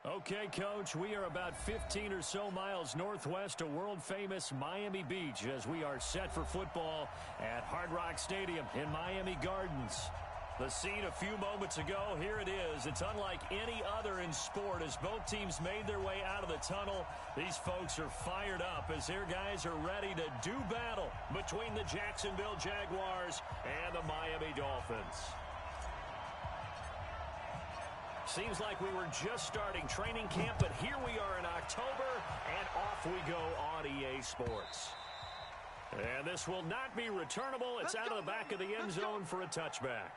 Okay, Coach, we are about 15 or so miles northwest of world-famous Miami Beach as we are set for football at Hard Rock Stadium in Miami Gardens. The scene a few moments ago, here it is. It's unlike any other in sport as both teams made their way out of the tunnel. These folks are fired up as their guys are ready to do battle between the Jacksonville Jaguars and the Miami Dolphins. Seems like we were just starting training camp, but here we are in October, and off we go on EA Sports. And this will not be returnable. It's out of the back of the end zone for a touchback.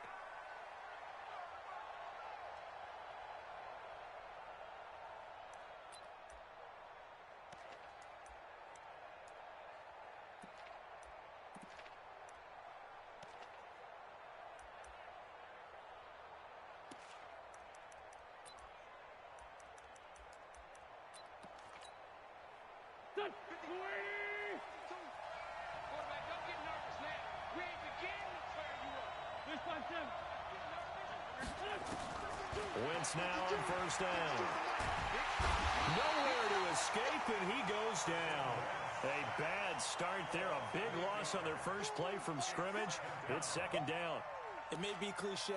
Wentz now on first down. Nowhere to escape, and he goes down. A bad start there, a big loss on their first play from scrimmage. It's second down. It may be cliche,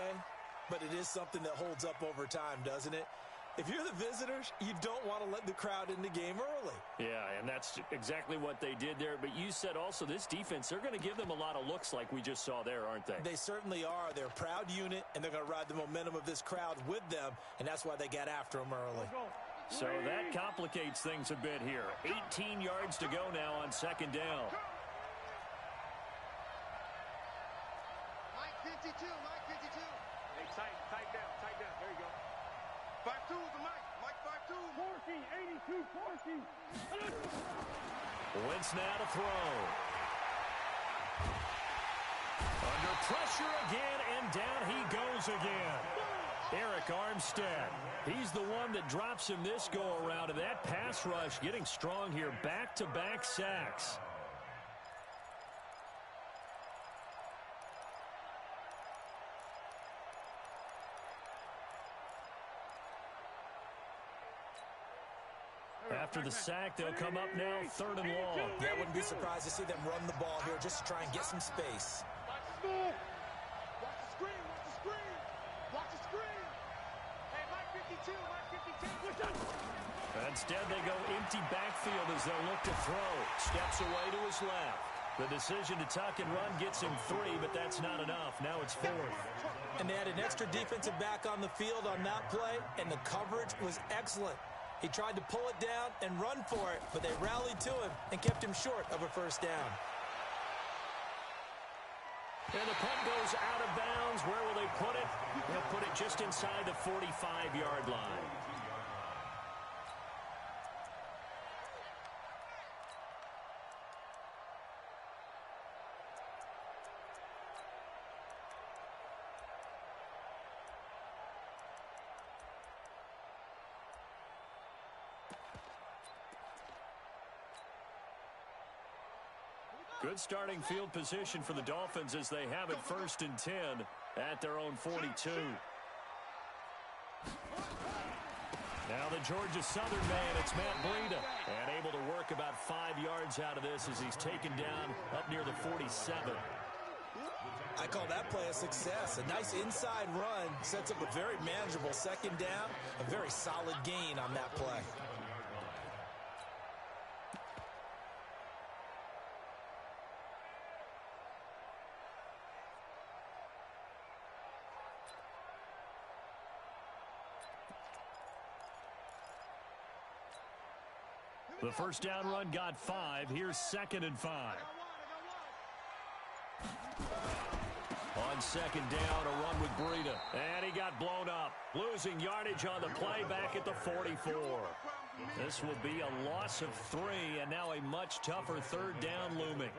but it is something that holds up over time, doesn't it? If you're the visitors, you don't want to let the crowd in the game early. Yeah, and that's exactly what they did there. But you said also this defense, they're going to give them a lot of looks like we just saw there, aren't they? They certainly are. They're a proud unit, and they're going to ride the momentum of this crowd with them, and that's why they got after them early. So that complicates things a bit here. 18 yards to go now on second down. Mike 52, Mike 52. Hey, tight down. There you go. 5-2 is the Mike. Mike 5-2. 82, 40. Wentz now to throw. Under pressure again, and down he goes again. Eric Armstead. He's the one that drops him this go-around, and that pass rush getting strong here. Back-to-back sacks. After the sack, they'll come up now, third and long. Yeah, I wouldn't be surprised to see them run the ball here just to try and get some space. Watch the screen. Watch the screen. Hey, Mike 52, Mike 52. Instead, they go empty backfield as they'll look to throw. Steps away to his left. The decision to tuck and run gets him 3, but that's not enough. Now it's 4th. And they had an extra defensive back on the field on that play, and the coverage was excellent. He tried to pull it down and run for it, but they rallied to him and kept him short of a first down. And the punt goes out of bounds. Where will they put it? They'll put it just inside the 45-yard line. Good starting field position for the Dolphins as they have it 1st and 10 at their own 42. Now the Georgia Southern man, it's Matt Breida, and able to work about 5 yards out of this as he's taken down up near the 47. I call that play a success. A nice inside run sets up a very manageable second down, a very solid gain on that play. The first down run got 5. Here's 2nd and 5. On second down, a run with Breida. And he got blown up. Losing yardage on the play back at the 44. This will be a loss of 3, and now a much tougher third down looming.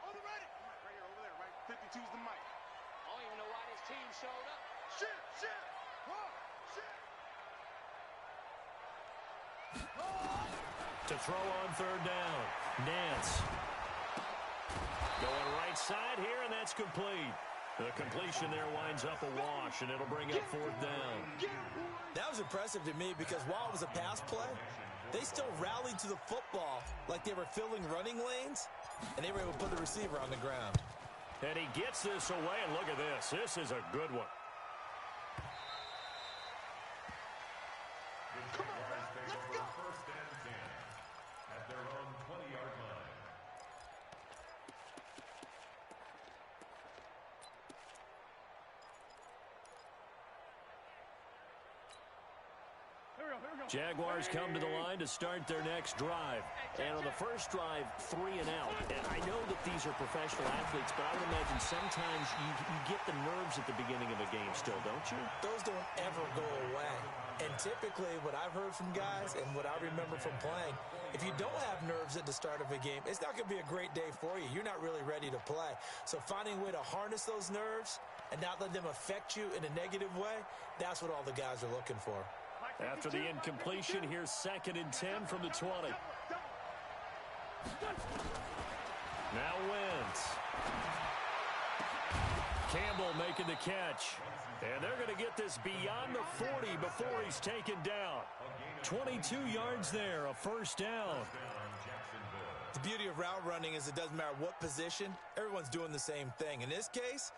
On the ready. Right here, over there, right? 52's the Mike. I don't even know why this team showed up. Shit. To throw on third down. Nance. Going right side here, and that's complete. The completion there winds up a wash, and it'll bring up fourth down. That was impressive to me because while it was a pass play, they still rallied to the football like they were filling running lanes, and they were able to put the receiver on the ground. And he gets this away, and look at this. This is a good one. Come on, let's go. First and 10 at their own 20-yard line. Jaguars come to the line to start their next drive. And on the first drive, 3 and out. And I know that these are professional athletes, but I would imagine sometimes you get the nerves at the beginning of a game still, don't you? Those don't ever go away. And typically what I've heard from guys and what I remember from playing, if you don't have nerves at the start of a game, it's not going to be a great day for you. You're not really ready to play. So finding a way to harness those nerves and not let them affect you in a negative way, that's what all the guys are looking for. After the incompletion, here's 2nd and 10 from the 20. Now Wentz. Campbell making the catch. And they're going to get this beyond the 40 before he's taken down. 22 yards there, a first down. The beauty of route running is it doesn't matter what position, everyone's doing the same thing. In this case,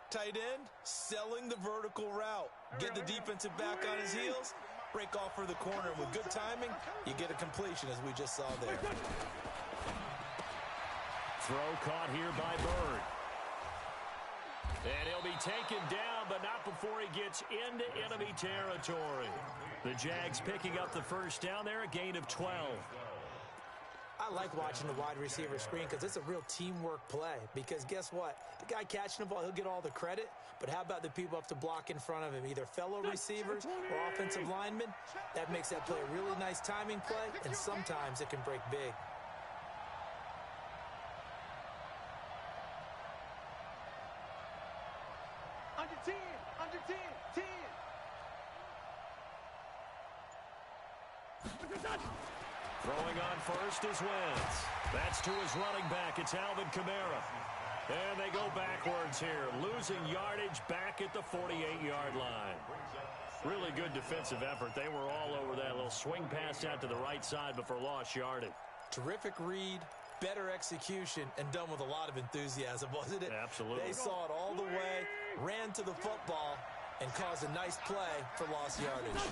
tight end, selling the vertical route. Get the defensive back on his heels, break off for the corner. With good timing, you get a completion, as we just saw there. Throw caught here by Bird. And he'll be taken down, but not before he gets into enemy territory. The Jags picking up the first down there, a gain of 12. I like watching the wide receiver screen because it's a real teamwork play. Because guess what? The guy catching the ball, he'll get all the credit. But how about the people up to block in front of him, either fellow receivers or offensive linemen? That makes that play a really nice timing play, and sometimes it can break big. Under 10, under 10, 10. Throwing on first is Wentz. That's to his running back. It's Alvin Kamara. And they go backwards here, losing yardage back at the 48-yard line. Really good defensive effort. They were all over that little swing pass out to the right side before lost yardage. Terrific read, better execution, and done with a lot of enthusiasm, wasn't it? Absolutely. They saw it all the way, ran to the football, and caused a nice play for lost yardage.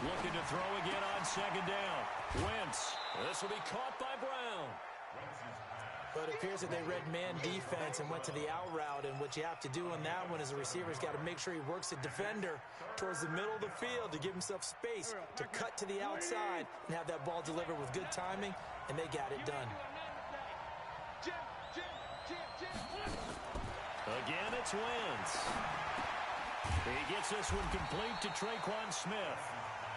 Looking to throw again on 2nd down. Wentz. This will be caught by Brown. But it appears that they read man defense and went to the out route, and what you have to do on that one is the receiver's got to make sure he works the defender towards the middle of the field to give himself space to cut to the outside and have that ball delivered with good timing, and they got it done. Again, it's Wentz. He gets this one complete to Traquan Smith.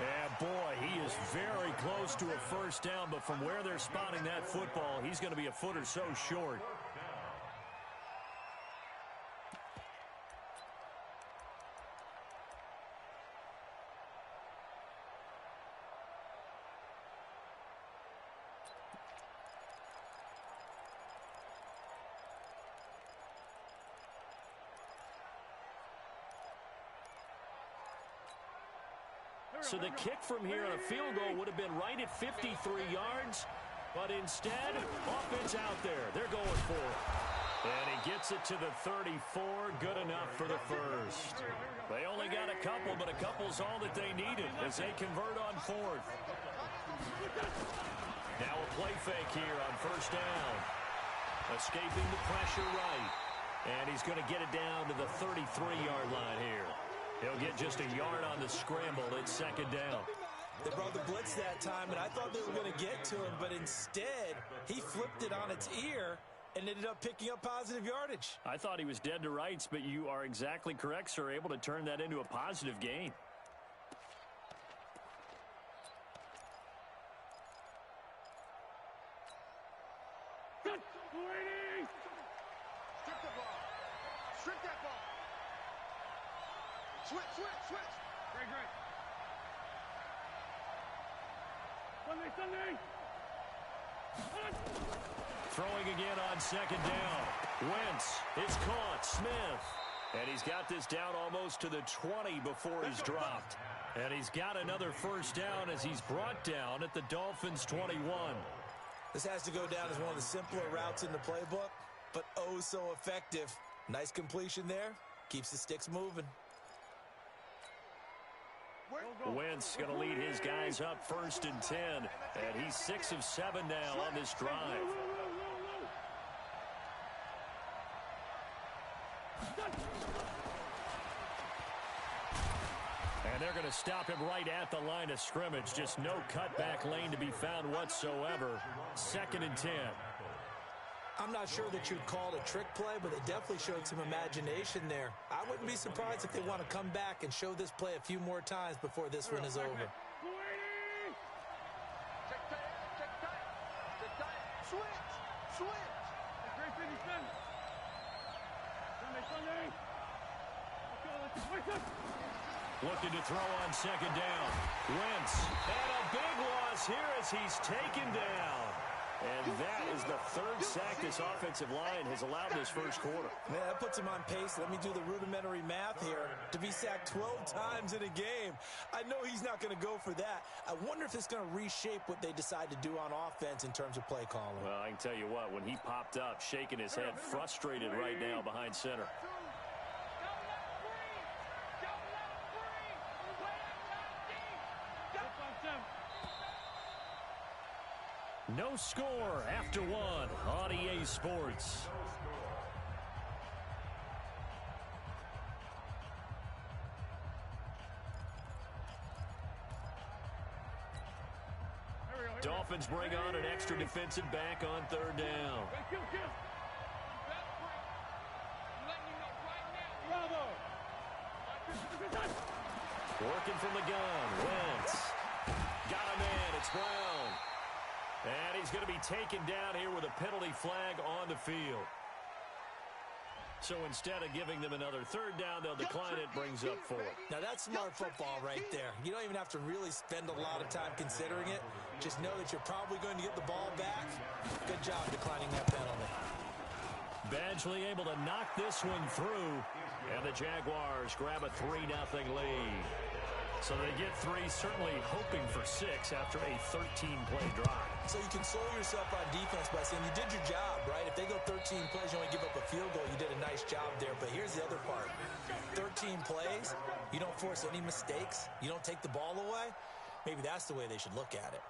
And, boy, he is very close to a first down, but from where they're spotting that football, he's going to be a foot or so short. So the kick from here on a field goal would have been right at 53 yards, but instead, offense out there. They're going for it. And he gets it to the 34, good enough for the first. They only got a couple, but a couple's all that they needed as they convert on 4th. Now a play fake here on first down. Escaping the pressure right. And he's going to get it down to the 33-yard line here. He'll get just a yard on the scramble. It's 2nd down. They brought the blitz that time, and I thought they were going to get to him, but instead, he flipped it on its ear and ended up picking up positive yardage. I thought he was dead to rights, but you are exactly correct, sir, able to turn that into a positive gain. Strip the ball. Strip that ball. Switch, switch, switch. Great, great. Sunday, Sunday. Throwing again on second down. Wentz is caught. Smith. And he's got this down almost to the 20 before he's dropped. And he's got another first down as he's brought down at the Dolphins' 21. This has to go down as one of the simpler routes in the playbook, but oh so effective. Nice completion there. Keeps the sticks moving. Wentz going to lead his guys up 1st and 10. And he's 6 of 7 now on this drive. And they're going to stop him right at the line of scrimmage. Just no cutback lane to be found whatsoever. 2nd and 10. I'm not sure that you'd call it a trick play, but they definitely showed some imagination there. I wouldn't be surprised if they want to come back and show this play a few more times before this one is over. Switch. Great finish, man. Looking to throw on second down. Wentz. And a big loss here as he's taken down. And that is the 3rd sack this offensive line has allowed this first quarter. Man, that puts him on pace. Let me do the rudimentary math here. To be sacked 12 times in a game, I know he's not going to go for that. I wonder if it's going to reshape what they decide to do on offense in terms of play calling. Well, I can tell you what, when he popped up, shaking his head, frustrated right now behind center. No score after 1 on EA Sports. Dolphins bring on an extra defensive back on 3rd down. Working from the gun. Wentz. Got a man. It's Brown. And he's going to be taken down here with a penalty flag on the field. So instead of giving them another 3rd down, they'll decline it, brings up 4. Now that's smart football right there. You don't even have to really spend a lot of time considering it. Just know that you're probably going to get the ball back. Good job declining that penalty. Badgley able to knock this one through. And the Jaguars grab a 3-0 lead. So they get 3, certainly hoping for 6 after a 13-play drive. So you console yourself on defense by saying you did your job, right? If they go 13 plays, you only give up a field goal, you did a nice job there. But here's the other part. 13 plays, you don't force any mistakes, you don't take the ball away. Maybe that's the way they should look at it.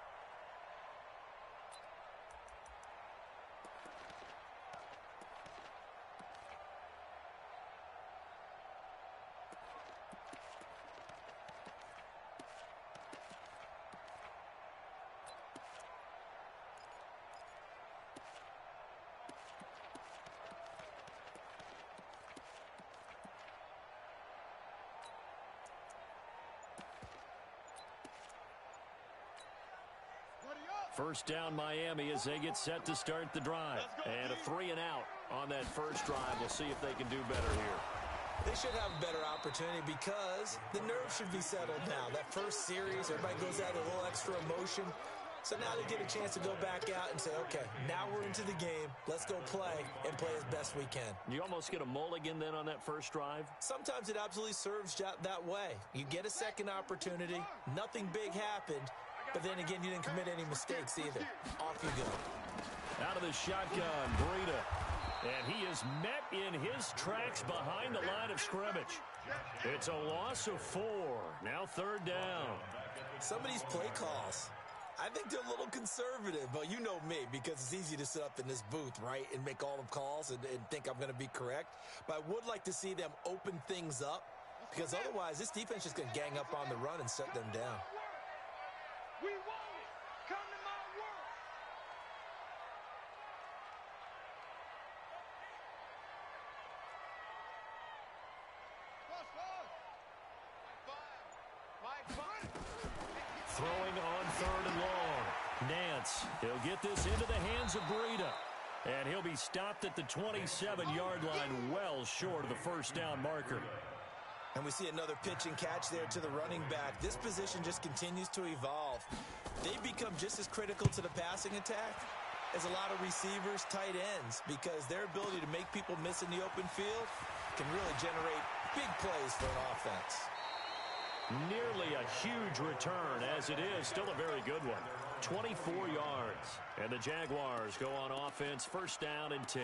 First down Miami as they get set to start the drive. And a 3-and-out on that first drive. We'll see if they can do better here. They should have a better opportunity because the nerves should be settled now. That first series, everybody goes out with a little extra emotion. So now they get a chance to go back out and say, okay, now we're into the game. Let's go play and play as best we can. You almost get a mulligan then on that first drive? Sometimes it absolutely serves that way. You get a second opportunity. Nothing big happened. But then again, you didn't commit any mistakes either. Off you go. Out of the shotgun, Breida. And he is met in his tracks behind the line of scrimmage. It's a loss of 4. Now 3rd down. Some of these play calls, I think they're a little conservative. But you know me, because it's easy to sit up in this booth, right, and make all the calls and think I'm going to be correct. But I would like to see them open things up, because otherwise this defense is going to gang up on the run and shut them down. We want it. Come to my world. Throwing on 3rd and long. Nance, he'll get this into the hands of Breida. And he'll be stopped at the 27-yard line, well short of the first down marker. And we see another pitch and catch there to the running back. This position just continues to evolve. They become just as critical to the passing attack is a lot of receivers, tight ends, because their ability to make people miss in the open field can really generate big plays for an offense. Nearly a huge return, as it is still a very good one. 24 yards. And the Jaguars go on offense, first down and 10.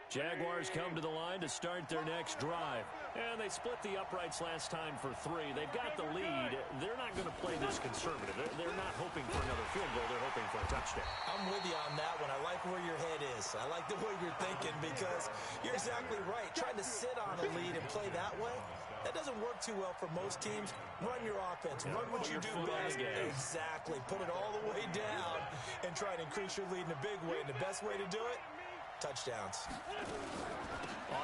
Jaguars come to the line to start their next drive. And they split the uprights last time for 3. They've got the lead. They're not going to play this conservative. They're not hoping for another field goal. They're hoping for a touchdown. I'm with you on that one. I like where your head is. I like the way you're thinking because you're exactly right. Trying to sit on a lead and play that way, that doesn't work too well for most teams. Run your offense. Run what you do best. Exactly. Put it all the way down and try and increase your lead in a big way. And the best way to do it, touchdowns.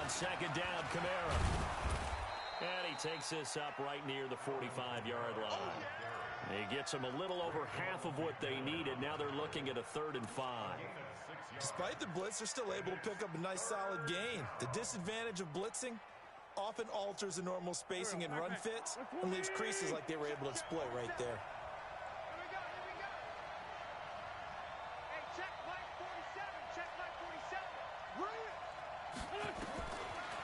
On second down, Kamara. And he takes this up right near the 45-yard line. He gets them a little over half of what they needed. Now they're looking at a 3rd and 5. Despite the blitz, they're still able to pick up a nice solid gain. The disadvantage of blitzing often alters the normal spacing and run fits and leaves creases like they were able to exploit right there.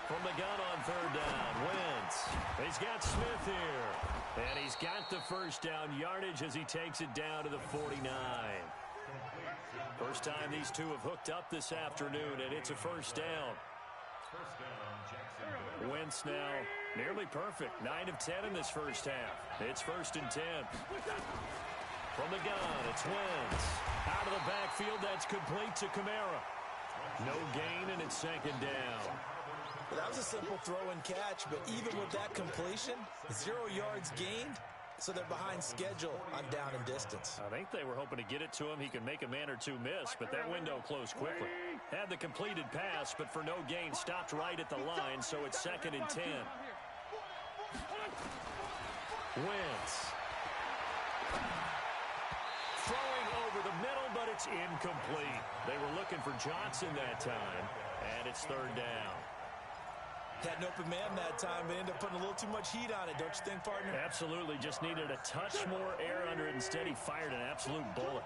From the gun on 3rd down, Wentz. He's got Smith here. And he's got the first down yardage as he takes it down to the 49. First time these two have hooked up this afternoon, and it's a first down. Wentz now nearly perfect. 9 of 10 in this first half. It's 1st and 10. From the gun, it's Wentz. Out of the backfield, that's complete to Kamara. No gain, and it's 2nd down. Well, that was a simple throw and catch, but even with that completion, 0 yards gained, so they're behind schedule on down and distance. I think they were hoping to get it to him. He could make a man or two miss, but that window closed quickly. Had the completed pass, but for no gain, stopped right at the line, so it's 2nd and 10. Wentz. Throwing over the middle, but it's incomplete. They were looking for Johnson that time, and it's 3rd down. Had an open man that time, but ended up putting a little too much heat on it, don't you think, partner? Absolutely. Just needed a touch more air under it. Instead, he fired an absolute bullet.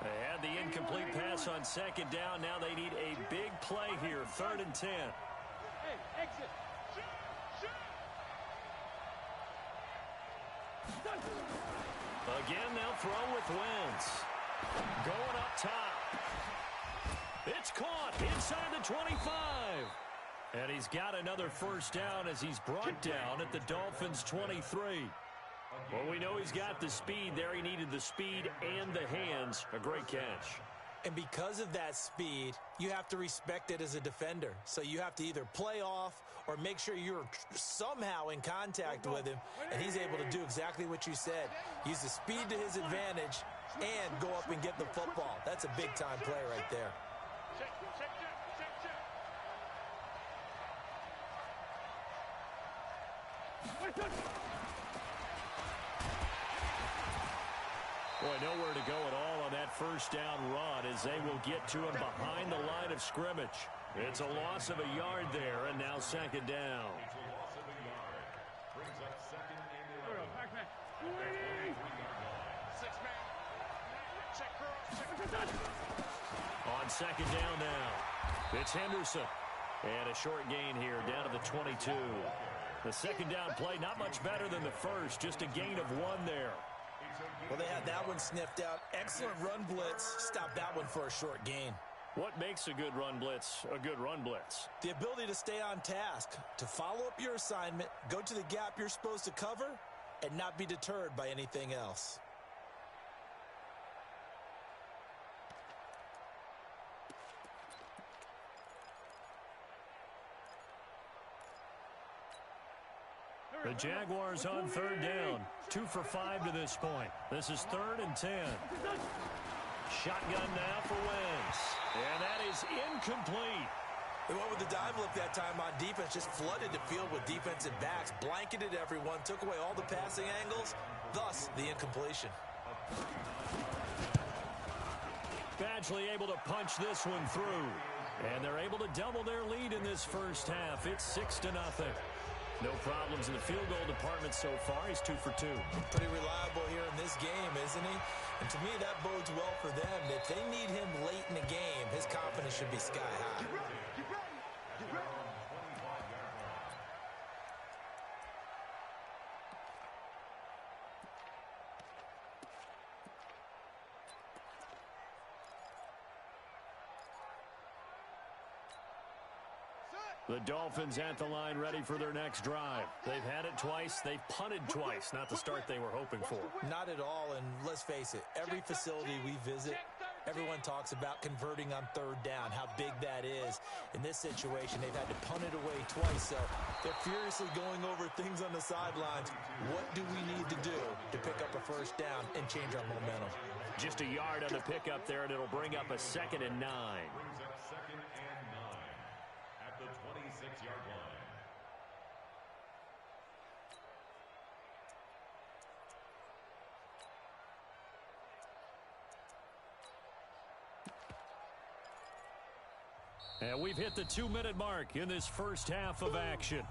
They had the incomplete pass on 2nd down. Now they need a big play here. 3rd and 10. Hey, exit. Again, they'll throw with Wentz. Going up top. It's caught inside the 25. And he's got another first down as he's brought down at the Dolphins' 23. Well, we know he's got the speed there. He needed the speed and the hands. A great catch. And because of that speed, you have to respect it as a defender. So you have to either play off or make sure you're somehow in contact with him. And he's able to do exactly what you said. Use the speed to his advantage and go up and get the football. That's a big-time play right there. Boy, nowhere to go at all on that first down run as they will get to him behind the line of scrimmage. It's a loss of a yard there, and now 2nd down. On 2nd down now, it's Henderson. And a short gain here down to the 22. The 2nd down play, not much better than the first, just a gain of 1 there. Well, they had that one sniffed out. Excellent run blitz. Stop that one for a short gain. What makes a good run blitz a good run blitz? The ability to stay on task, to follow up your assignment, go to the gap you're supposed to cover, and not be deterred by anything else. The Jaguars on 3rd down. 2 for 5 to this point. This is 3rd and 10. Shotgun now for Wentz. And that is incomplete. They went with the dive look that time on defense, just flooded the field with defensive backs, blanketed everyone, took away all the passing angles, thus the incompletion. Badgley able to punch this one through. And they're able to double their lead in this first half. It's 6-0. No problems in the field goal department so far. He's 2 for 2. Pretty reliable here in this game, isn't he? And to me, that bodes well for them. If they need him late in the game, his confidence should be sky high. Get ready. Get ready. Get ready. The Dolphins at the line ready for their next drive. They've had it twice. They've punted twice. Not the start they were hoping for. Not at all, and let's face it, every facility we visit, everyone talks about converting on third down, how big that is. In this situation, they've had to punt it away twice, so they're furiously going over things on the sidelines. What do we need to do to pick up a first down and change our momentum? Just a yard on the pickup there, and it'll bring up a 2nd and 9. Brings up 2nd and 9 at the 26-yard line. And we've hit the 2-minute mark in this first half of action.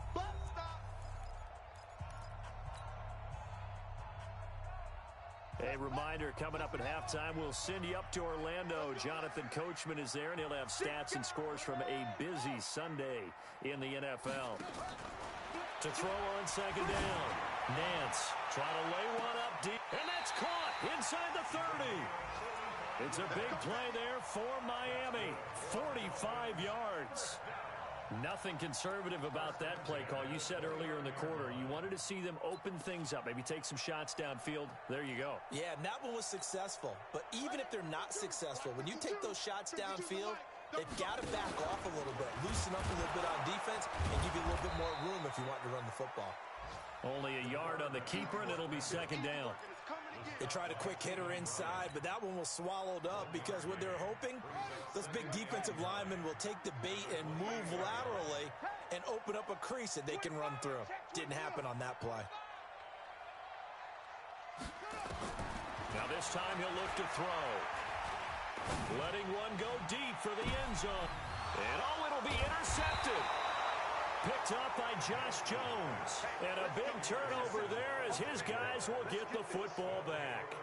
A reminder, coming up at halftime, we'll send you up to Orlando. Jonathan Coachman is there, and he'll have stats and scores from a busy Sunday in the NFL. To throw on 2nd down. Nance trying to lay one up deep, and that's caught inside the 30. It's a big play there for Miami. 45 yards. Nothing conservative about that play call. You said earlier in the quarter you wanted to see them open things up, maybe take some shots downfield. There you go. Yeah, and that one was successful. But even if they're not successful, when you take those shots downfield, they've got to back off a little bit, loosen up a little bit on defense, and give you a little bit more room if you want to run the football. Only a yard on the keeper, and it'll be 2nd down. They tried a quick hitter inside, but that one was swallowed up because what they're hoping, those big defensive linemen will take the bait and move laterally and open up a crease that they can run through. Didn't happen on that play. Now this time he'll look to throw. Letting one go deep for the end zone. And it'll be intercepted. Picked up by Josh Jones. And a big turnover there as his guys will get the football back.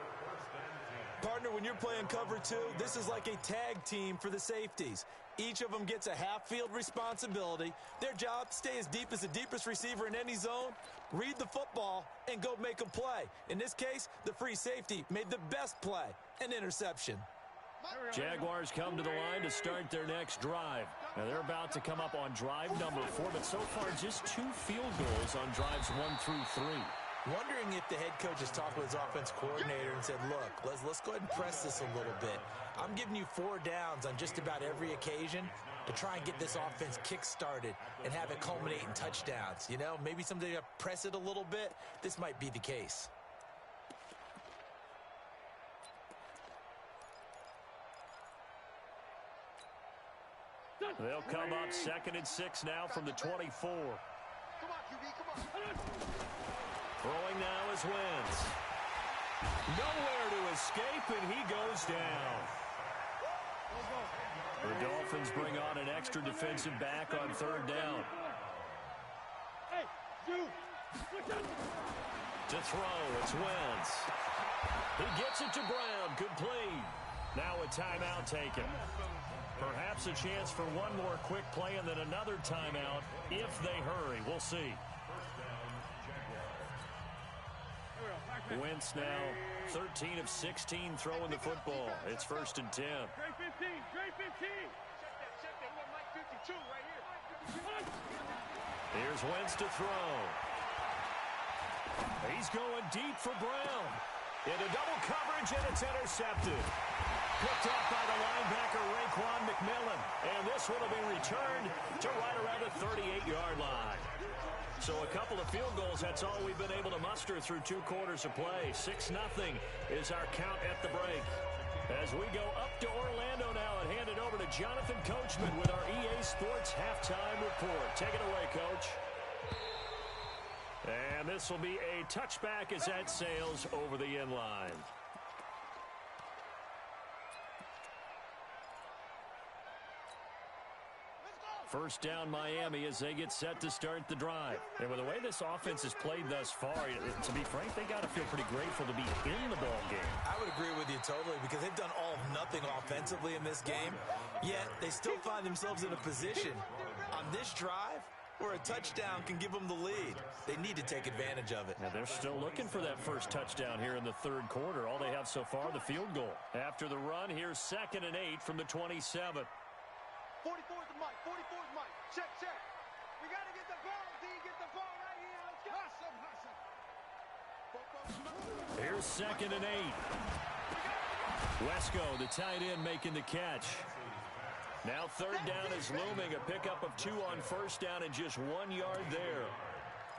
Partner, when you're playing cover 2, this is like a tag team for the safeties. Each of them gets a half-field responsibility. Their job, stay as deep as the deepest receiver in any zone, read the football, and go make a play. In this case, the free safety made the best play, an interception. Jaguars come to the line to start their next drive. Now they're about to come up on drive number 4, but so far just 2 field goals on drives 1 through 3. Wondering if the head coach has talked with his offense coordinator and said, look, let's go ahead and press this a little bit. I'm giving you 4 downs on just about every occasion to try and get this offense kick-started and have it culminate in touchdowns. You know, maybe someday to press it a little bit. This might be the case. They'll come up 2nd and 6 now from the 24. Come on, QB, come on. Throwing now is Wentz. Nowhere to escape, and he goes down. The Dolphins bring on an extra defensive back on 3rd down. Hey, you. To throw, it's Wentz. He gets it to Brown. Complete. Now a timeout taken. Perhaps a chance for one more quick play and then another timeout if they hurry. We'll see. Wentz now 13 of 16 throwing the football. It's 1st and 10. Trey 15, Trey 15. Check that one, Mike 52 right here. Here's Wentz to throw. He's going deep for Brown. Into double coverage, and it's intercepted. Picked up by the linebacker, Raekwon McMillan. And this one will be returned to right around the 38-yard line. So a couple of field goals, that's all we've been able to muster through 2 quarters of play. 6-0 is our count at the break. As we go up to Orlando now and hand it over to Jonathan Coachman with our EA Sports halftime report. Take it away, Coach. And this will be a touchback as that sails over the end line. First down Miami as they get set to start the drive. And with the way this offense has played thus far, to be frank, they got to feel pretty grateful to be in the ball game. I would agree with you totally because they've done all of nothing offensively in this game, yet they still find themselves in a position on this drive where a touchdown can give them the lead. They need to take advantage of it. Now they're still looking for that first touchdown here in the third quarter. All they have so far, the field goal. After the run, here's 2nd and 8 from the 27. 44's the mic. 44's mic. Check, check. We got to get the ball, D. Get the ball right here. Let's go. Hustle. Here's 2nd and 8. Wesco, the tight end, making the catch. Now 3rd down is looming. A pickup of 2 on first down and just 1 yard there.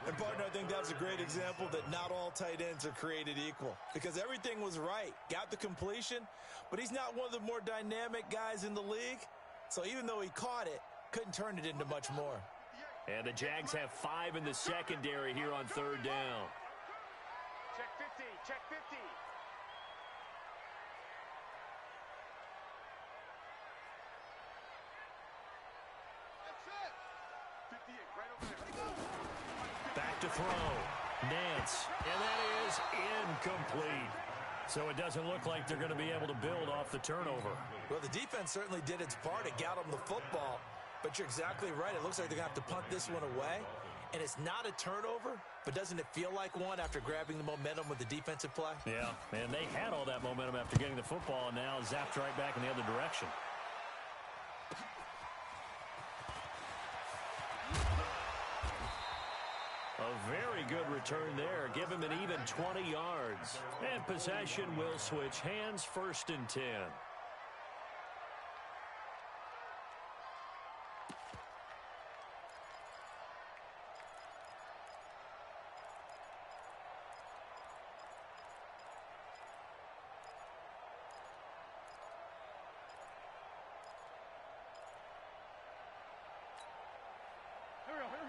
And, partner, I think that's a great example that not all tight ends are created equal because everything was right. Got the completion, but he's not one of the more dynamic guys in the league. So even though he caught it, couldn't turn it into much more. And the Jags have 5 in the secondary here on 3rd down. Check 50. Check 50. That's it. 58, right over there. Back to throw. Nance. And that is incomplete. So it doesn't look like they're going to be able to build off the turnover. Well, the defense certainly did its part. It got them the football. But you're exactly right. It looks like they're going to have to punt this one away. And it's not a turnover, but doesn't it feel like one after grabbing the momentum with the defensive play? Yeah, and they had all that momentum after getting the football and now zapped right back in the other direction. A very good return there. Give him an even 20 yards. And possession will switch hands. 1st and 10.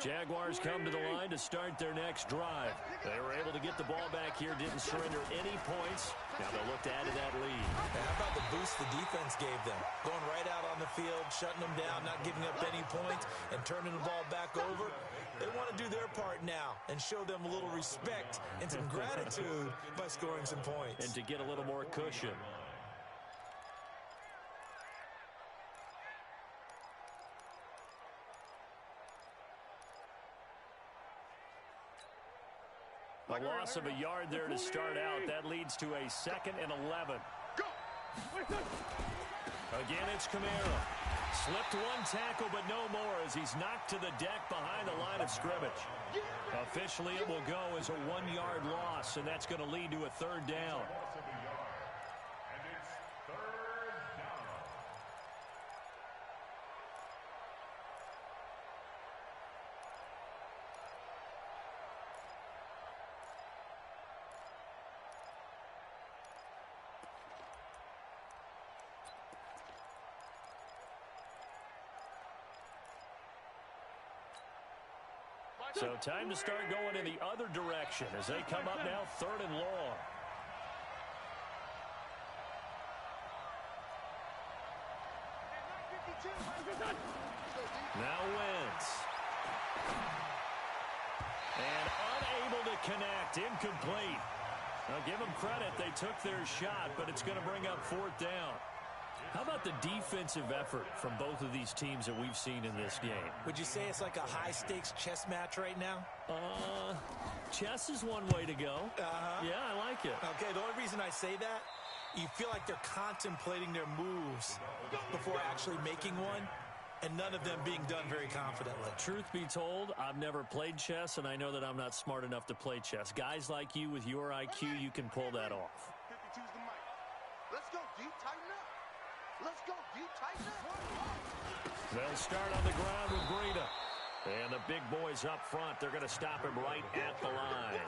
Jaguars come to the line to start their next drive. They were able to get the ball back here, didn't surrender any points. Now they'll look to add to that lead. How about the boost the defense gave them? Going right out on the field, shutting them down, not giving up any points, and turning the ball back over. They want to do their part now and show them a little respect and some gratitude by scoring some points. And to get a little more cushion. A loss of a yard there to start out. That leads to a 2nd and 11. Go. Again, it's Kamara. Slipped one tackle, but no more as he's knocked to the deck behind the line of scrimmage. Officially, it will go as a 1-yard loss, and that's going to lead to a 3rd down. And it's 3rd down. So time to start going in the other direction as they come up now 3rd and long. Now Wentz. And unable to connect. Incomplete. Now give them credit. They took their shot, but it's going to bring up 4th down. How about the defensive effort from both of these teams that we've seen in this game? Would you say it's like a high-stakes chess match right now? Chess is one way to go. Yeah, I like it. Okay, the only reason I say that, you feel like they're contemplating their moves before actually making one, and none of them being done very confidently. Truth be told, I've never played chess, and I know that I'm not smart enough to play chess. Guys like you with your IQ, you can pull that off. 52's the mic. Let's go, D. Tighten up. Let's go, D. Tighten up. They'll start on the ground with Breida. And the big boys up front, they're going to stop him right at the line.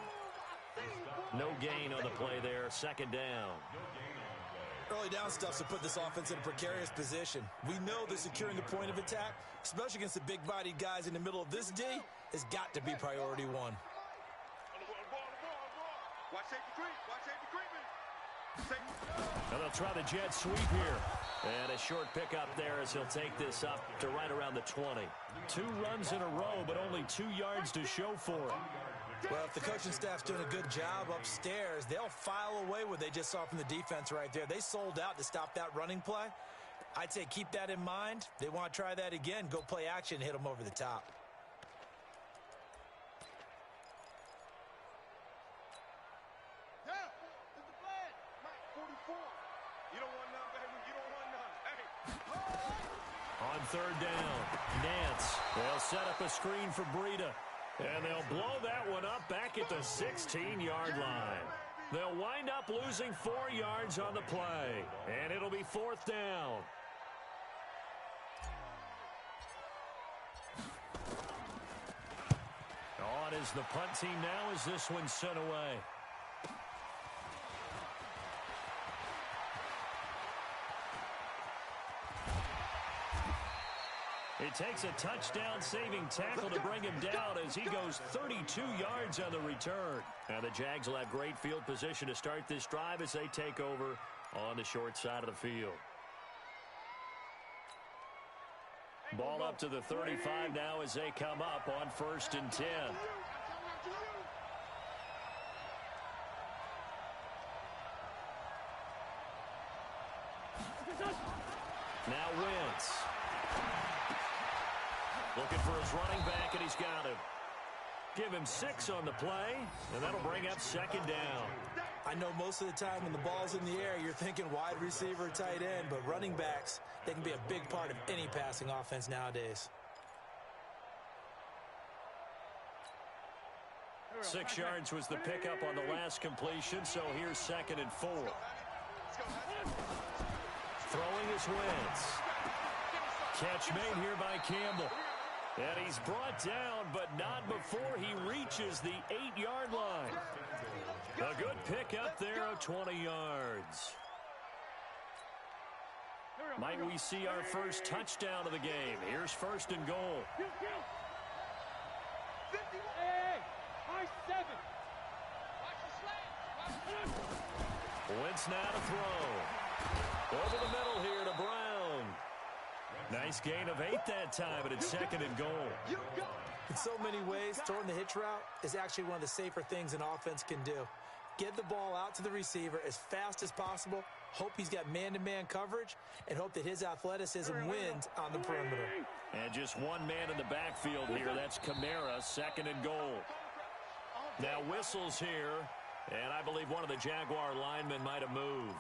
No gain on the play there. 2nd down. Early down stuff's to put this offense in a precarious position. We know that securing the point of attack, especially against the big-bodied guys in the middle of this D, has got to be priority one. Watch safety creep. Watch safety creeping. And they'll try the jet sweep here. And a short pickup there as he'll take this up to right around the 20. 2 runs in a row, but only 2 yards to show for it. Well, if the coaching staff's doing a good job upstairs, they'll file away what they just saw from the defense right there. They sold out to stop that running play. I'd say keep that in mind. They want to try that again. Go play action, hit them over the top. On third down, Nance. They'll set up a screen for Breida. And they'll blow that one up back at the 16-yard line. They'll wind up losing 4 yards on the play. And it'll be 4th down. On is the punt team now as this one's sent away. It takes a touchdown-saving tackle to bring him down as he goes 32 yards on the return. Now the Jags will have great field position to start this drive as they take over on the short side of the field. Ball up to the 35 now as they come up on 1st and 10. Now Wentz. Looking for his running back, and he's got him. Give him 6 on the play, and that'll bring up 2nd down. I know most of the time when the ball's in the air, you're thinking wide receiver, tight end, but running backs, they can be a big part of any passing offense nowadays. 6 yards was the pickup on the last completion, so here's 2nd and 4. Throwing is Wentz. Catch made here by Campbell. And he's brought down, but not before he reaches the 8-yard line. A good pickup there of 20 yards. Might we see our first touchdown of the game? Here's 1st and goal. Wentz now to throw. Over the middle here to Brown. Nice gain of 8 that time, but it's 2nd and goal. In so many ways, throwing the hitch route is actually one of the safer things an offense can do. Get the ball out to the receiver as fast as possible, hope he's got man-to-man coverage, and hope that his athleticism wins on the perimeter. And just one man in the backfield here. That's Kamara, 2nd and goal. Now whistles here, and I believe one of the Jaguar linemen might have moved.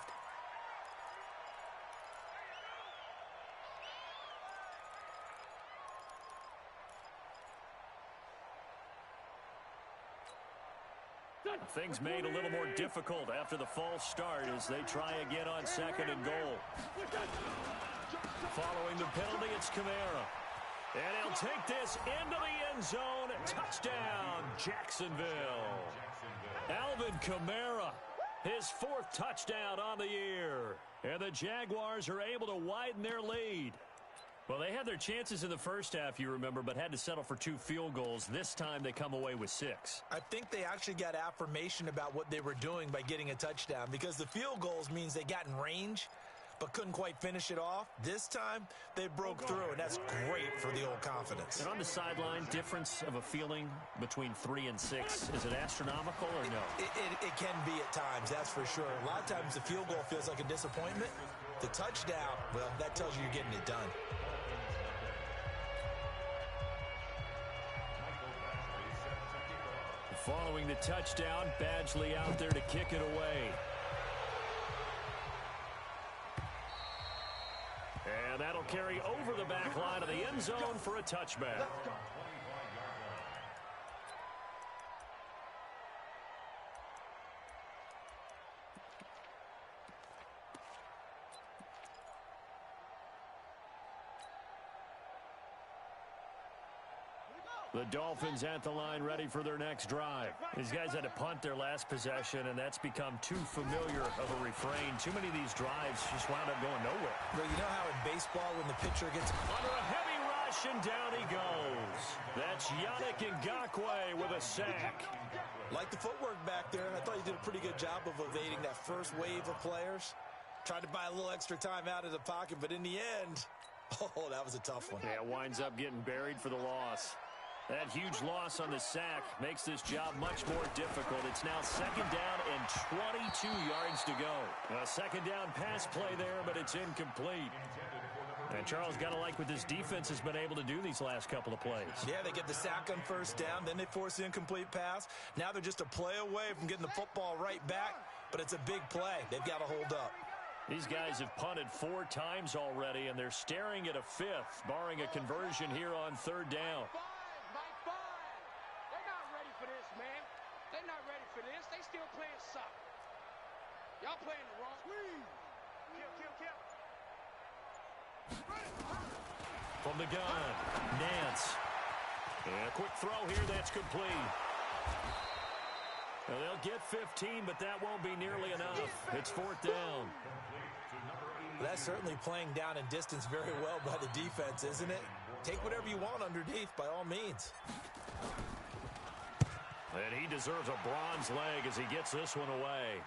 Things made a little more difficult after the false start as they try again on 2nd and goal. Following the penalty, it's Kamara. And he'll take this into the end zone. Touchdown, Jacksonville. Alvin Kamara, his 4th touchdown on the year. And the Jaguars are able to widen their lead. Well, they had their chances in the first half, you remember, but had to settle for 2 field goals. This time they come away with 6. I think they actually got affirmation about what they were doing by getting a touchdown, because the field goals means they got in range but couldn't quite finish it off. This time they broke through, and that's great for the old confidence. And on the sideline, difference of a feeling between 3 and 6, is it astronomical or no? It can be at times, that's for sure. A lot of times the field goal feels like a disappointment. The touchdown, well, that tells you you're getting it done. Following the touchdown, Badgley out there to kick it away. And that'll carry over the back line of the end zone for a touchback. The Dolphins at the line ready for their next drive. These guys had to punt their last possession, and that's become too familiar of a refrain. Too many of these drives just wound up going nowhere. But you know how in baseball when the pitcher gets under a heavy rush and down he goes. That's Yannick Ngakoue with a sack. Like the footwork back there. I thought he did a pretty good job of evading that first wave of players. Tried to buy a little extra time out of the pocket, but in the end, oh, that was a tough one. Yeah, winds up getting buried for the loss. That huge loss on the sack makes this job much more difficult. It's now 2nd down and 22 yards to go. A 2nd down pass play there, but it's incomplete. And Charles, got to like what this defense has been able to do these last couple of plays. Yeah, they get the sack on 1st down, then they force the incomplete pass. Now they're just a play away from getting the football right back, but it's a big play. They've got to hold up. These guys have punted 4 times already, and they're staring at a 5th, barring a conversion here on 3rd down. They're not ready for this, man. They're not ready for this. They still playing soccer. Y'all playing the wrong. Kill. From the gun, Nance. And a quick throw here that's complete. Well, they'll get 15, but that won't be nearly enough. It's 4th down. That's certainly playing down in distance very well by the defense, isn't it? Take whatever you want underneath, by all means. And he deserves a bronze leg as he gets this one away.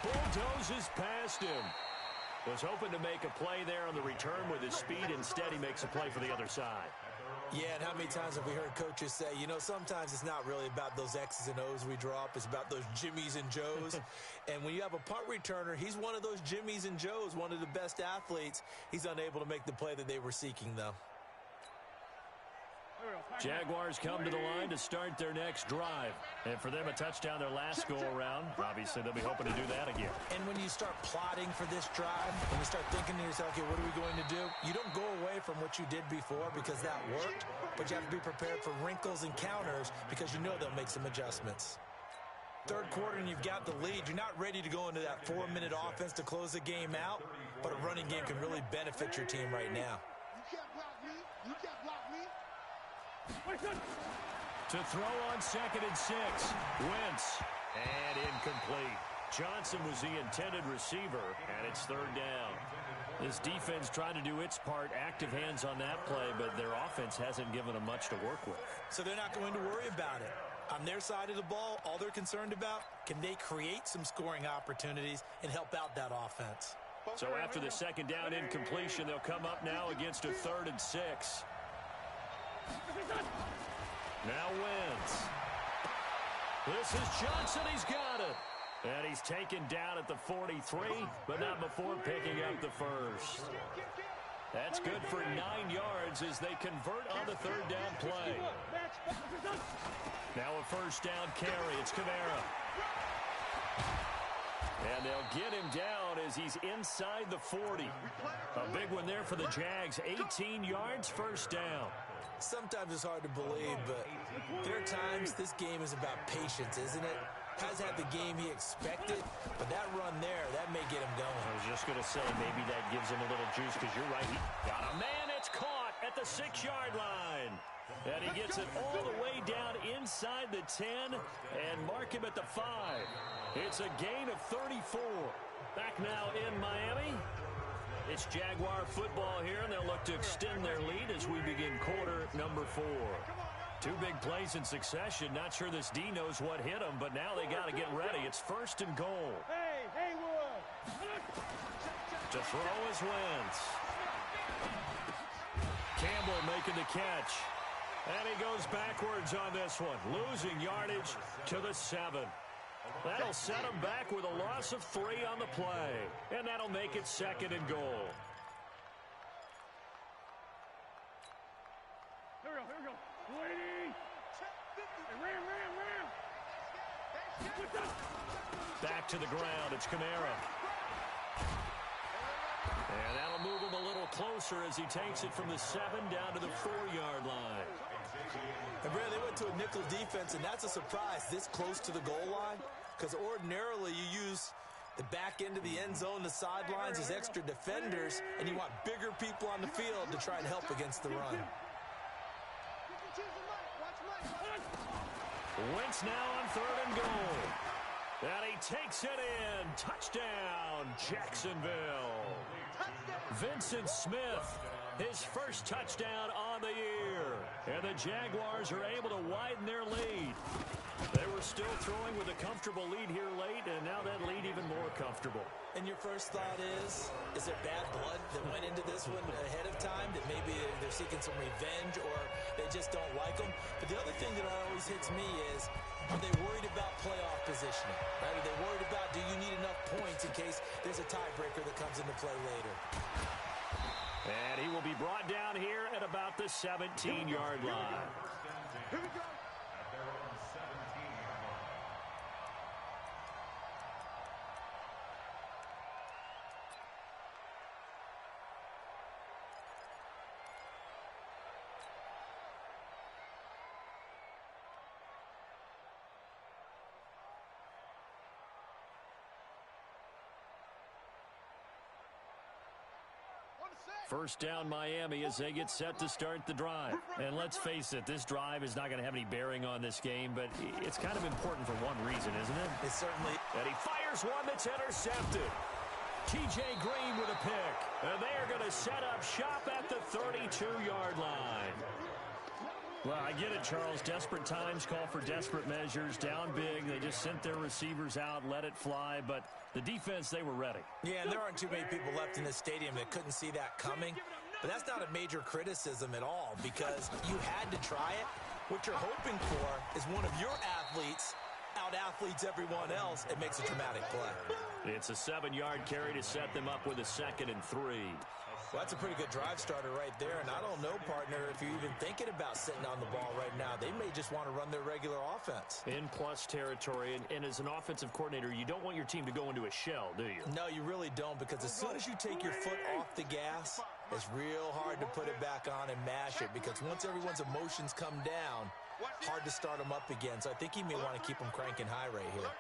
Bulldozes past him. Was hoping to make a play there on the return with his speed. Instead, he makes a play for the other side. Yeah, and how many times have we heard coaches say, you know, sometimes it's not really about those X's and O's we draw up. It's about those Jimmies and Joes. And when you have a punt returner, he's one of those Jimmies and Joes, one of the best athletes. He's unable to make the play that they were seeking, though. Jaguars come to the line to start their next drive. And for them, a touchdown their last go-around. Obviously, they'll be hoping to do that again. And when you start plotting for this drive, when you start thinking to yourself, okay, what are we going to do? You don't go away from what you did before because that worked, but you have to be prepared for wrinkles and counters because you know they'll make some adjustments. 3rd quarter and you've got the lead. You're not ready to go into that 4-minute offense to close the game out, but a running game can really benefit your team right now. You can't block me. You can't block me. To throw on 2nd and 6. Wentz. And incomplete. Johnson was the intended receiver, and it's 3rd down. This defense trying to do its part, active hands on that play, but their offense hasn't given them much to work with. So they're not going to worry about it. On their side of the ball, all they're concerned about, can they create some scoring opportunities and help out that offense? So after the 2nd down incompletion, they'll come up now against a 3rd and 6. Now Wentz. This is Johnson. He's got it. And he's taken down at the 43, but not before picking up the first. That's good for 9 yards as they convert on the 3rd down play. Now a 1st down carry. It's Kamara. And they'll get him down as he's inside the 40. A big one there for the Jags. 18 yards, 1st down. Sometimes it's hard to believe, but there are times this game is about patience, isn't it? Has had the game he expected, but that run there, that may get him going. I was just going to say, maybe that gives him a little juice, because you're right. He got a man. It's caught at the 6-yard line. And he gets it all the way down inside the 10 and mark him at the 5. It's a gain of 34. Back now in Miami. It's Jaguar football here, and they'll look to extend their lead as we begin quarter number 4. 2 big plays in succession. Not sure this D knows what hit him, but now they got to get ready. It's 1st and goal. Hey, Haywood. To throw is Wentz. Campbell making the catch. And he goes backwards on this one, losing yardage to the 7. That'll set him back with a loss of 3 on the play. And that'll make it 2nd and goal. Here we go. Waiting. Ram. Back to the ground. It's Kamara. And that'll move him a little closer as he takes it from the 7 down to the 4-yard line. And Brad, they went to a nickel defense, and that's a surprise this close to the goal line, because ordinarily you use the back end of the end zone, the sidelines as extra defenders, and you want bigger people on the field to try and help against the run. Wentz now on 3rd and goal. And he takes it in. Touchdown, Jacksonville. Vincent Smith, his first touchdown on the year. And the Jaguars are able to widen their lead. They were still throwing with a comfortable lead here late, and now that lead even more comfortable. And your first thought is it bad blood that went into this one ahead of time, that maybe they're seeking some revenge or they just don't like them? But the other thing that always hits me is, are they worried about playoff positioning? Right? Are they worried about, do you need enough points in case there's a tiebreaker that comes into play later? And he will be brought down here at about the 17-yard line. Here we go. At their own 17-yard line. First down Miami as they get set to start the drive. And let's face it, this drive is not going to have any bearing on this game, but it's kind of important for one reason, isn't it? It certainly. And he fires one that's intercepted. T.J. Green with a pick. And they are going to set up shop at the 32-yard line. Well, I get it, Charles. Desperate times call for desperate measures. Down big. They just sent their receivers out, let it fly. But the defense, they were ready. Yeah, and there aren't too many people left in this stadium that couldn't see that coming. But that's not a major criticism at all, because you had to try it. What you're hoping for is one of your athletes out-athletes everyone else and makes a dramatic play. It's a 7-yard carry to set them up with a 2nd and 3. Well, that's a pretty good drive starter right there. And I don't know, partner, if you're even thinking about sitting on the ball right now. They may just want to run their regular offense. In plus territory. And as an offensive coordinator, you don't want your team to go into a shell, do you? No, you really don't, because as soon as you take your foot off the gas, it's real hard to put it back on and mash it, because once everyone's emotions come down, hard to start them up again. So I think he may want to keep them cranking high right here.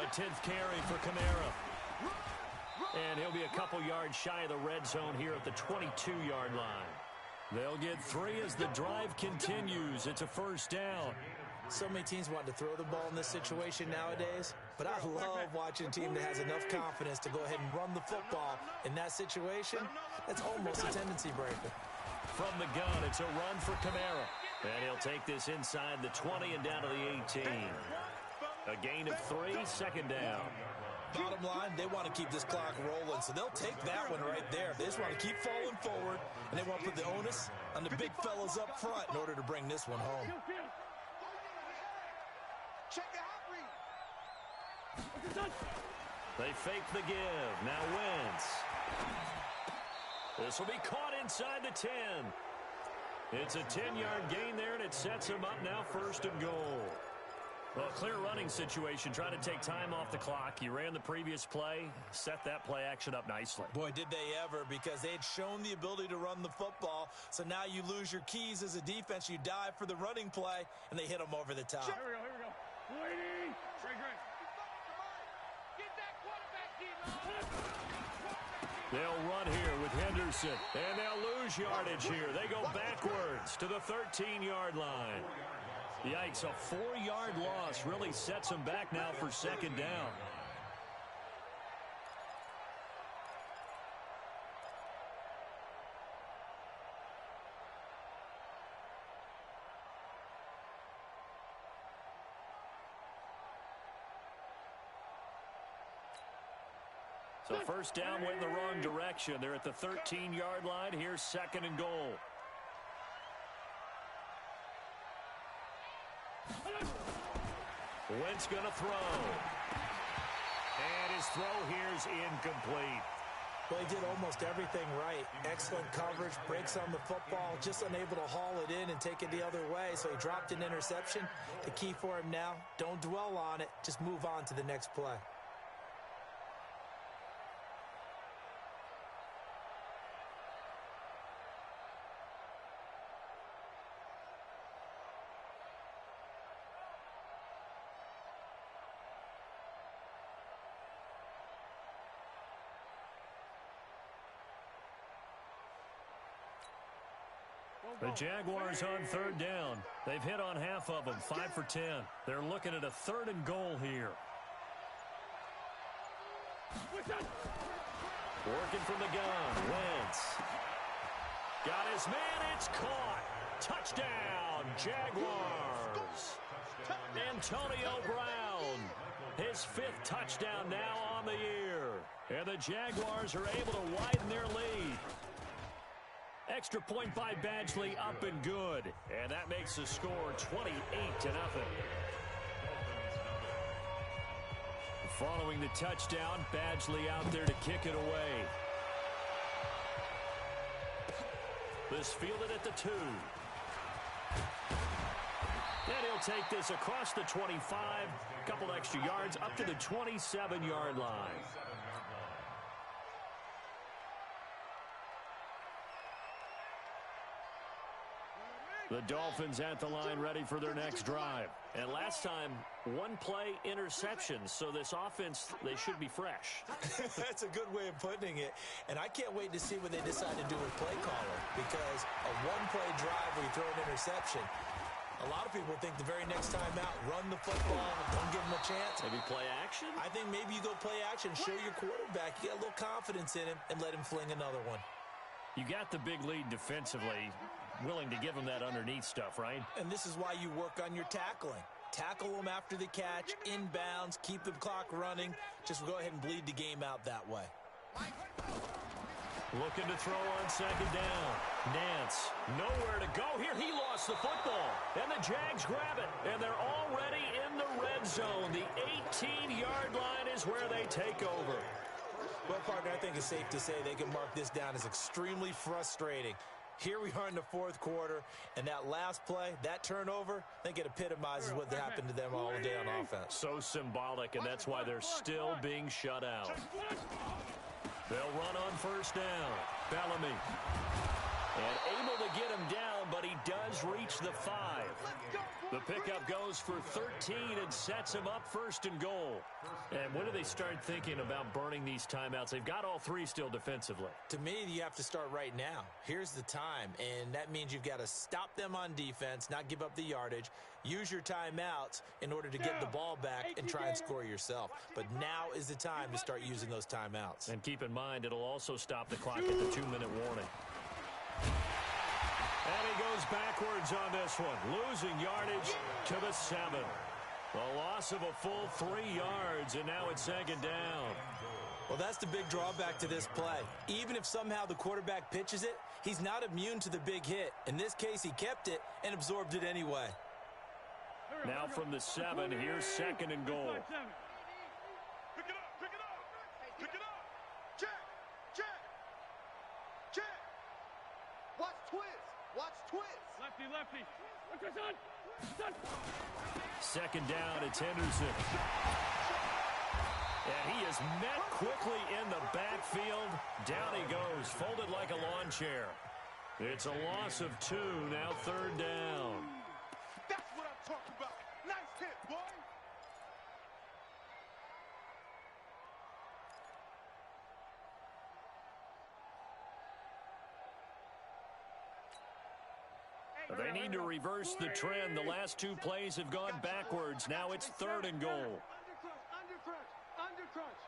A 10th carry for Kamara. And he'll be a couple yards shy of the red zone here at the 22-yard line. They'll get 3 as the drive continues. It's a first down. So many teams want to throw the ball in this situation nowadays, but I love watching a team that has enough confidence to go ahead and run the football in that situation. That's almost a tendency breaker. From the gun, it's a run for Kamara. And he'll take this inside the 20 and down to the 18. A gain of 3, 2nd down. Bottom line, they want to keep this clock rolling, so they'll take that one right there. They just want to keep falling forward, and they want to put the onus on the big fellas up front in order to bring this one home. Check the hot read. They fake the give. Now Wentz. This will be caught inside the 10. It's a 10-yard gain there, and it sets him up now 1st and goal. Well, clear running situation, trying to take time off the clock. He ran the previous play, set that play action up nicely. Boy, did they ever, because they had shown the ability to run the football. So now you lose your keys as a defense. You dive for the running play, and they hit them over the top. Here we go. Waiting. Trey Grant. Get that quarterback, D-line. They'll run here with Henderson, and they'll lose yardage here. They go backwards to the 13-yard line. Yikes, a 4-yard loss really sets them back now for 2nd down. So first down went in the wrong direction. They're at the 13-yard line. Here's 2nd and goal. Wentz going to throw. And his throw here's incomplete. Well, he did almost everything right. Excellent coverage, breaks on the football, just unable to haul it in and take it the other way. So he dropped an interception. The key for him now, don't dwell on it. Just move on to the next play. The Jaguars on 3rd down. They've hit on half of them, 5 for 10. They're looking at a 3rd and goal here. Working from the gun, Wentz. Got his man. It's caught. Touchdown, Jaguars. Antonio Brown, his 5th touchdown now on the year. And the Jaguars are able to widen their lead. Extra point by Badgley, up and good. And that makes the score 28-0. Following the touchdown, Badgley out there to kick it away. This fielded at the 2. And he'll take this across the 25, a couple extra yards, up to the 27-yard line. The Dolphins at the line ready for their next drive. And last time, 1 play interception, so this offense, they should be fresh. That's a good way of putting it. And I can't wait to see what they decide to do with play caller, because a 1-play drive where you throw an interception, a lot of people think the very next time out, run the football, don't give them a chance. Maybe play action? I think maybe you go play action, show your quarterback, you get a little confidence in him, and let him fling another one. You got the big lead defensively, willing to give him that underneath stuff, right? And this is why you work on your tackling. Tackle them after the catch, inbounds, keep the clock running. Just go ahead and bleed the game out that way. Looking to throw on 2nd down. Nance, nowhere to go here. He lost the football. And the Jags grab it. And they're already in the red zone. The 18-yard line is where they take over. Well, partner, I think it's safe to say they can mark this down as extremely frustrating. Here we are in the 4th quarter, and that last play, that turnover, I think it epitomizes what happened to them all day on offense. So symbolic, and that's why they're still being shut out. They'll run on 1st down. Bellamy. And able to get him down, but he does reach the 5. The pickup goes for 13 and sets him up 1st and goal. And when do they start thinking about burning these timeouts? They've got all 3 still defensively. To me, you have to start right now. Here's the time, and that means you've got to stop them on defense, not give up the yardage, use your timeouts in order to get the ball back and try and score yourself. But now is the time to start using those timeouts. And keep in mind, it'll also stop the clock at the 2-minute warning. And he goes backwards on this one, losing yardage to the 7. A loss of a full 3 yards, and now it's 2nd down. Well, that's the big drawback to this play. Even if somehow the quarterback pitches it, he's not immune to the big hit. In this case, he kept it and absorbed it anyway. Now from the 7, here's 2nd and goal. Pick it up, pick it up, pick it up. Check, check, check. Watch twist. Watch twist. Lefty, lefty. 2nd down, it's Henderson. And he is met quickly in the backfield. Down he goes, folded like a lawn chair. It's a loss of 2, now 3rd down. That's what I'm talking about. Nice hit, boy. They need to reverse the trend. The last 2 plays have gone backwards. Now it's 3rd and goal. Undercrunch, undercrunch.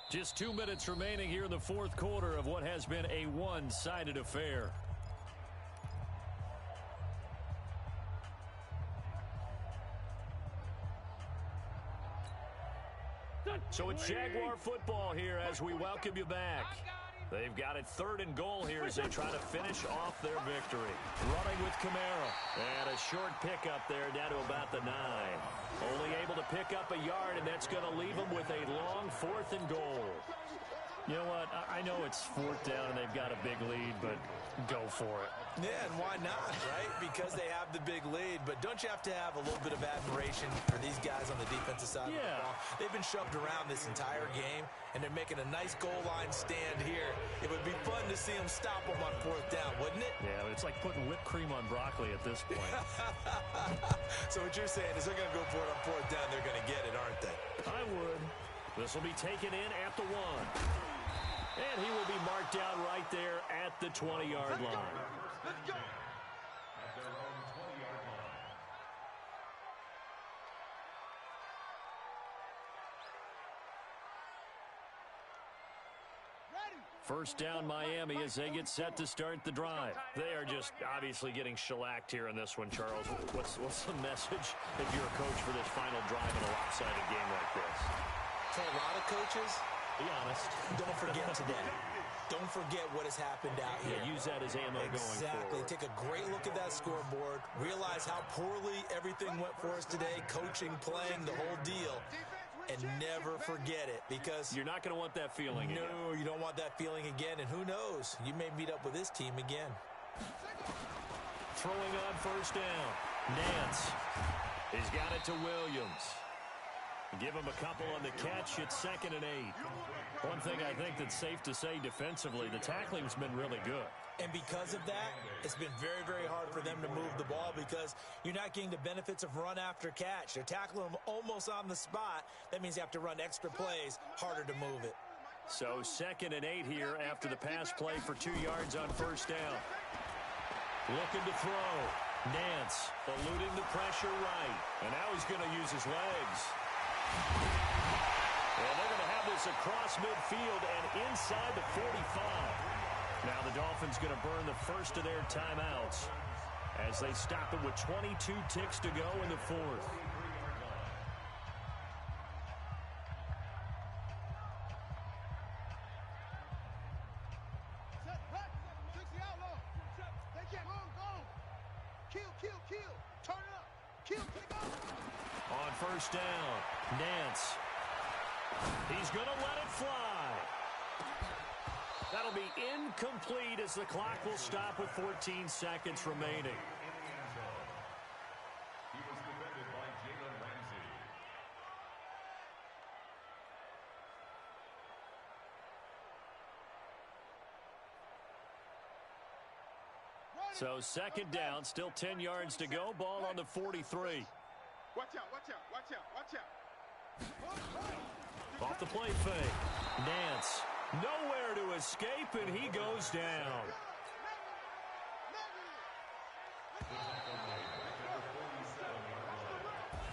Just 2 minutes remaining here in the 4th quarter of what has been a one-sided affair. So it's Jaguar football here as we welcome you back. They've got it 3rd and goal here as they try to finish off their victory. Running with Camara. And a short pickup there down to about the 9. Only able to pick up a yard, and that's going to leave them with a long 4th and goal. You know what? I know it's 4th down and they've got a big lead, but go for it. Yeah, and why not, right? Because they have the big lead. But don't you have to have a little bit of admiration for these guys on the defensive side of the ball? They've been shoved around this entire game, and they're making a nice goal line stand here. It would be fun to see them stop them on 4th down, wouldn't it? Yeah, but it's like putting whipped cream on broccoli at this point. So what you're saying is they're going to go for it on 4th down. They're going to get it, aren't they? I would. This will be taken in at the 1. And he will be marked down right there at the 20-yard line. Let's go. At their own 20-yard line. First down, Miami, as they get set to start the drive. They are just obviously getting shellacked here in this one, Charles. What's the message if you're a coach for this final drive in a lopsided game like this? For a lot of coaches, be honest. Don't forget today. Don't forget what has happened out here. Yeah, use that as ammo going forward. Exactly. Take a great look at that scoreboard. Realize how poorly everything went for us today. Coaching, playing, the whole deal. And never forget it, because you're not going to want that feeling again. No, you don't want that feeling again. And who knows? You may meet up with this team again. Throwing on first down. Nance. He's got it to Williams. Give him a couple on the catch. It's 2nd and 8. One thing I think that's safe to say defensively, the tackling's been really good. And because of that, it's been very, very hard for them to move the ball, because you're not getting the benefits of run after catch. They're tackling them almost on the spot. That means you have to run extra plays, harder to move it. So 2nd and 8 here after the pass play for 2 yards on first down. Looking to throw. Nance eluding the pressure right. And now he's going to use his legs. And they're going to have this across midfield and inside the 45. Now the Dolphins going to burn the first of their timeouts as they stop it with 22 ticks to go in the 4th. On first down, Nance. He's going to let it fly. That'll be incomplete as the clock will stop with 14 seconds remaining. He was defended by Jalen Ramsey. So 2nd down, still 10 yards to go. Ball on the 43. Watch out, watch out, watch out, watch out. Off the play fake. Nance. Nowhere to escape, and he goes down.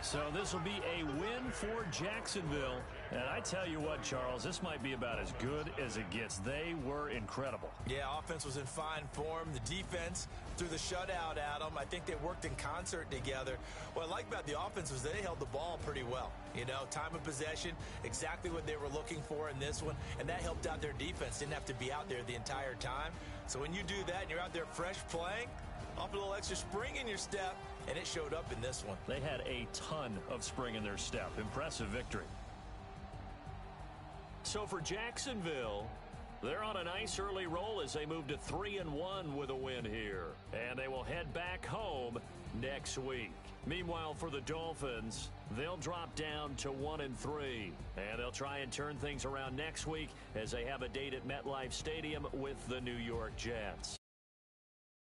So this will be a win for Jacksonville. And I tell you what, Charles, this might be about as good as it gets. They were incredible. Yeah, offense was in fine form. The defense threw the shutout at them. I think they worked in concert together. What I like about the offense was they held the ball pretty well. You know, time of possession, exactly what they were looking for in this one. And that helped out their defense. Didn't have to be out there the entire time. So when you do that and you're out there fresh playing, off a little extra spring in your step, and it showed up in this one. They had a ton of spring in their step. Impressive victory. So for Jacksonville, they're on a nice early roll as they move to 3-1 with a win here. And they will head back home next week. Meanwhile, for the Dolphins, they'll drop down to 1-3. And they'll try and turn things around next week as they have a date at MetLife Stadium with the New York Jets.